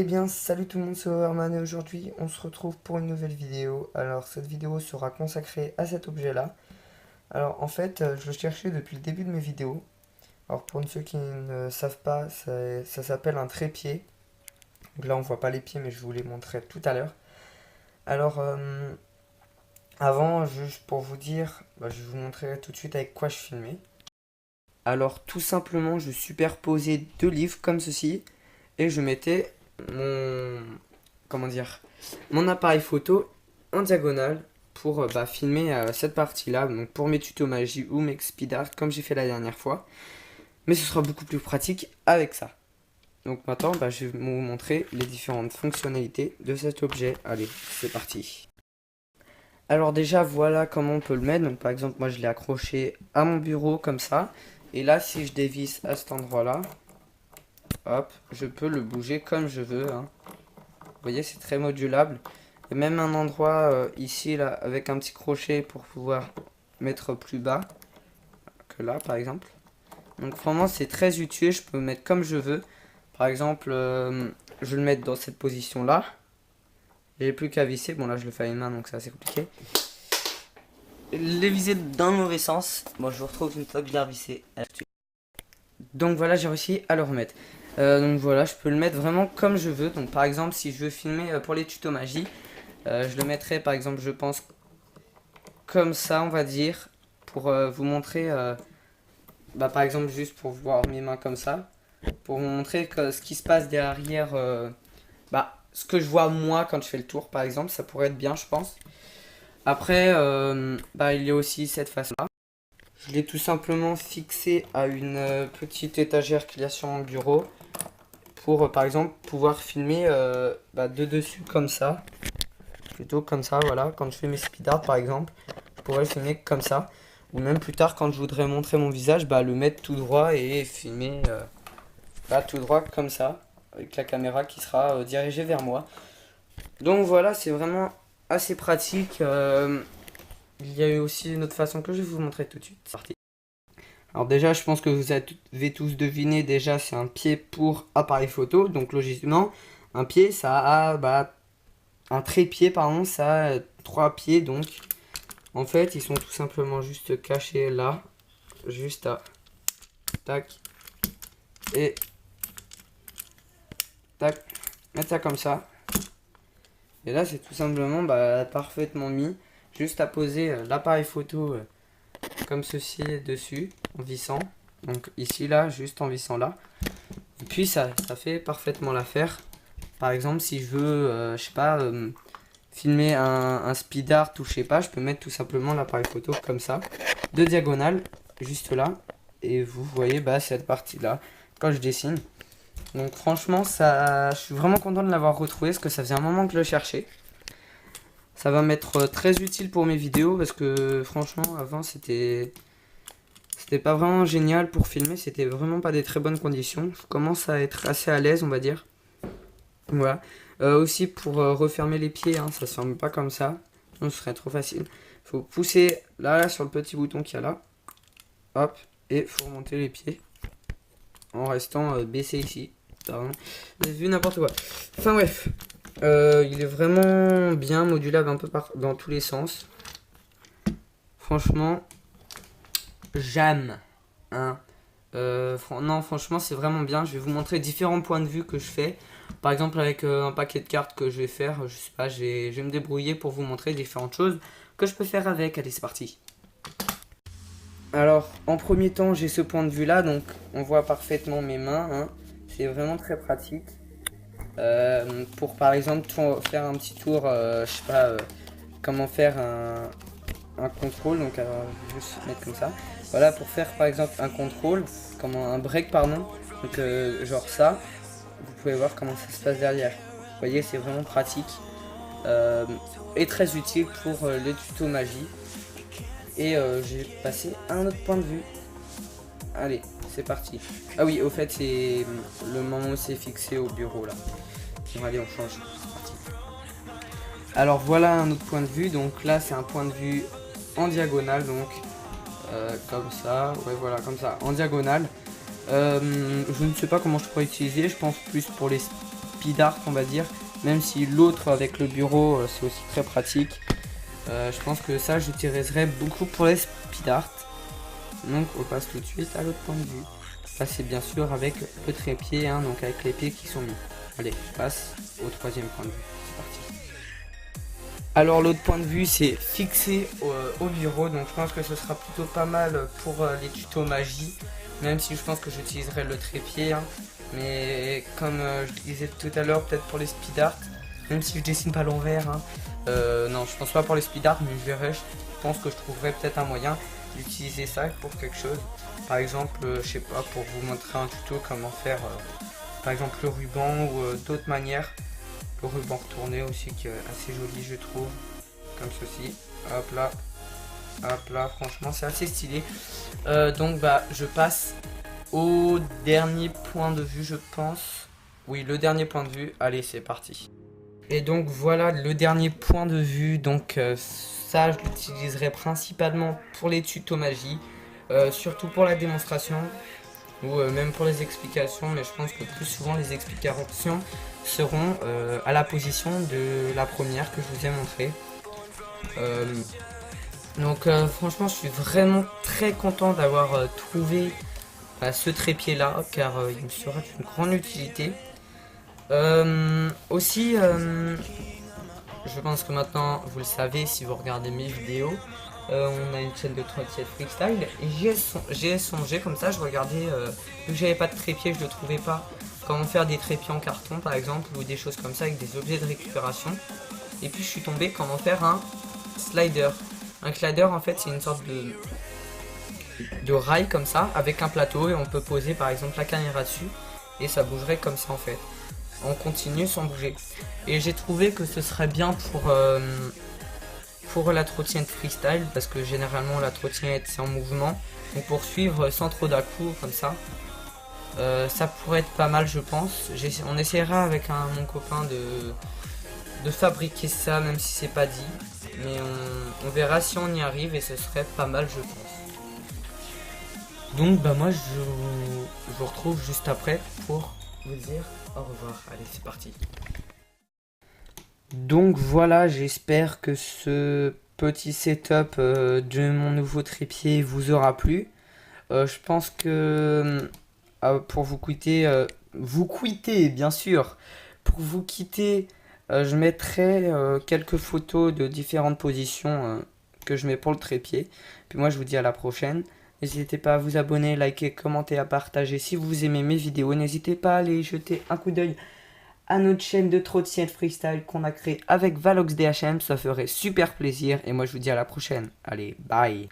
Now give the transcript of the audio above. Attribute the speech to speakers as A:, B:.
A: Eh bien, salut tout le monde, c'est Overman et aujourd'hui on se retrouve pour une nouvelle vidéo. Alors, cette vidéo sera consacrée à cet objet-là. Alors, en fait, je le cherchais depuis le début de mes vidéos. Alors, pour ceux qui ne savent pas, ça s'appelle un trépied. Donc là, on voit pas les pieds, mais je vous les montrerai tout à l'heure. Alors, avant, juste pour vous dire, je vous montrerai tout de suite avec quoi je filmais. Alors, tout simplement, je superposais deux livres comme ceci et je mettais mon comment dire mon appareil photo en diagonale pour filmer cette partie là, donc pour mes tutos magie ou mes speed art comme j'ai fait la dernière fois, mais ce sera beaucoup plus pratique avec ça. Donc maintenant je vais vous montrer les différentes fonctionnalités de cet objet. Allez, c'est parti. Alors déjà voilà comment on peut le mettre. Donc par exemple moi je l'ai accroché à mon bureau comme ça, et là si je dévisse à cet endroit là, hop, je peux le bouger comme je veux, hein. Vous voyez, c'est très modulable. Il y a même un endroit ici, là, avec un petit crochet pour pouvoir mettre plus bas que là, par exemple. Donc vraiment, c'est très utile. Je peux le mettre comme je veux. Par exemple, je vais le mettre dans cette position-là. J'ai plus qu'à visser. Bon, là, je le fais à une main, donc c'est assez compliqué.
B: Les viser dans le mauvais sens. Bon, je vous retrouve une fois bien vissé.
A: Donc voilà, j'ai réussi à le remettre. Donc voilà, je peux le mettre vraiment comme je veux. Donc par exemple, si je veux filmer pour les tutos magie, je le mettrai par exemple, je pense, comme ça, on va dire, pour vous montrer, par exemple, juste pour voir mes mains comme ça, pour vous montrer ce qui se passe derrière, ce que je vois moi quand je fais le tour, par exemple, ça pourrait être bien, je pense. Après, il y a aussi cette face-là. Je l'ai tout simplement fixé à une petite étagère qu'il y a sur mon bureau pour par exemple pouvoir filmer de dessus comme ça, plutôt comme ça, voilà. Quand je fais mes speed art par exemple, je pourrais le filmer comme ça, ou même plus tard quand je voudrais montrer mon visage, le mettre tout droit et filmer tout droit comme ça, avec la caméra qui sera dirigée vers moi. Donc voilà, c'est vraiment assez pratique. Il y a eu aussi une autre façon que je vais vous montrer tout de suite. C'est parti. Alors déjà, je pense que vous avez tous deviné, déjà c'est un pied pour appareil photo. Donc logiquement, un pied, ça a, un trépied, pardon, ça a 3 pieds. Donc en fait, ils sont tout simplement juste cachés là. Juste à, tac, et tac, mettre ça comme ça. Et là, c'est tout simplement parfaitement mis. Juste à poser l'appareil photo comme ceci dessus, en vissant. Donc ici, là, juste en vissant là. Et puis ça fait parfaitement l'affaire. Par exemple, si je veux, je sais pas, filmer un speed art ou je sais pas, je peux mettre tout simplement l'appareil photo comme ça, de diagonale, juste là. Et vous voyez cette partie là, quand je dessine. Donc franchement, je suis vraiment content de l'avoir retrouvé parce que ça faisait un moment que je le cherchais. Ça va m'être très utile pour mes vidéos parce que franchement, avant c'était pas vraiment génial pour filmer, c'était vraiment pas des très bonnes conditions. Je commence à être assez à l'aise, on va dire. Voilà. Aussi pour refermer les pieds, hein, ça se ferme pas comme ça. Sinon ce serait trop facile. Faut pousser là sur le petit bouton qu'il y a là. Hop. Et faut remonter les pieds. En restant baissé ici. Pardon. Vous avez vu n'importe quoi. Enfin bref. Il est vraiment bien modulable un peu dans tous les sens. Franchement. J'aime. Hein. Non, franchement, c'est vraiment bien. Je vais vous montrer différents points de vue que je fais. Par exemple, avec un paquet de cartes que je vais faire, je sais pas, je vais me débrouiller pour vous montrer différentes choses que je peux faire avec. Allez, c'est parti. Alors, en premier temps, j'ai ce point de vue là, donc on voit parfaitement mes mains, hein. C'est vraiment très pratique. Pour par exemple faire un petit tour, je sais pas comment faire un contrôle, donc je vais juste mettre comme ça. Voilà, pour faire par exemple un contrôle, un break pardon, donc genre ça, vous pouvez voir comment ça se passe derrière. Vous voyez, c'est vraiment pratique et très utile pour les tutos magie. Et j'ai passé un autre point de vue. Allez, c'est parti. Ah oui, au fait, c'est le moment où c'est fixé au bureau là. Bon, allez, on change. Alors voilà un autre point de vue. Donc là, c'est un point de vue en diagonale, donc comme ça. Ouais, voilà, comme ça, en diagonale. Je ne sais pas comment je pourrais utiliser. Je pense plus pour les speed art on va dire, même si l'autre avec le bureau c'est aussi très pratique. Je pense que ça j'utiliserai beaucoup pour les speed art. Donc on passe tout de suite à l'autre point de vue. Là c'est bien sûr avec le trépied, hein, donc avec les pieds qui sont mis. Allez, je passe au troisième point de vue, c'est parti. Alors l'autre point de vue c'est fixé au bureau, donc je pense que ce sera plutôt pas mal pour les tutos magie, même si je pense que j'utiliserai le trépied, hein. Mais comme je disais tout à l'heure, peut-être pour les speed art, même si je dessine pas l'envers, hein. Non je pense pas pour les speed art, mais je verrai, je pense que je trouverai peut-être un moyen d'utiliser ça pour quelque chose. Par exemple, je sais pas, pour vous montrer un tuto comment faire par exemple le ruban ou d'autres manières. Le ruban retourné aussi qui est assez joli je trouve, comme ceci, hop là, franchement c'est assez stylé. Donc bah je passe au dernier point de vue je pense, oui le dernier point de vue, allez c'est parti. Et donc voilà le dernier point de vue, donc ça je l'utiliserai principalement pour les tutos magie, surtout pour la démonstration ou même pour les explications, mais je pense que plus souvent les explications seront à la position de la première que je vous ai montré. Donc franchement je suis vraiment très content d'avoir trouvé ce trépied là, car il me sera d'une grande utilité. Aussi je pense que maintenant vous le savez si vous regardez mes vidéos, on a une chaîne de trottinette freestyle et j'ai songé comme ça, je regardais, vu que j'avais pas de trépied, je le trouvais pas, comment faire des trépieds en carton par exemple ou des choses comme ça avec des objets de récupération. Et puis je suis tombé comment faire un slider. Un slider en fait c'est une sorte de rail comme ça avec un plateau et on peut poser par exemple la caméra dessus et ça bougerait comme ça en fait. On continue sans bouger. Et j'ai trouvé que ce serait bien pour la trottinette freestyle parce que généralement la trottinette c'est en mouvement. Donc pour suivre sans trop d'à-coups comme ça. Ça pourrait être pas mal je pense. On essaiera avec mon copain de fabriquer ça même si c'est pas dit. Mais on verra si on y arrive et ce serait pas mal je pense. Donc bah moi je vous retrouve juste après pour vous dire au revoir. Allez c'est parti. Donc voilà, j'espère que ce petit setup de mon nouveau trépied vous aura plu. Je pense que pour vous quitter bien sûr, pour vous quitter, je mettrai quelques photos de différentes positions que je mets pour le trépied. Puis moi je vous dis à la prochaine. N'hésitez pas à vous abonner, liker, commenter, à partager si vous aimez mes vidéos. N'hésitez pas à aller jeter un coup d'œil à notre chaîne de trottinette freestyle qu'on a créé avec Valox DHM, ça ferait super plaisir et moi je vous dis à la prochaine. Allez, bye.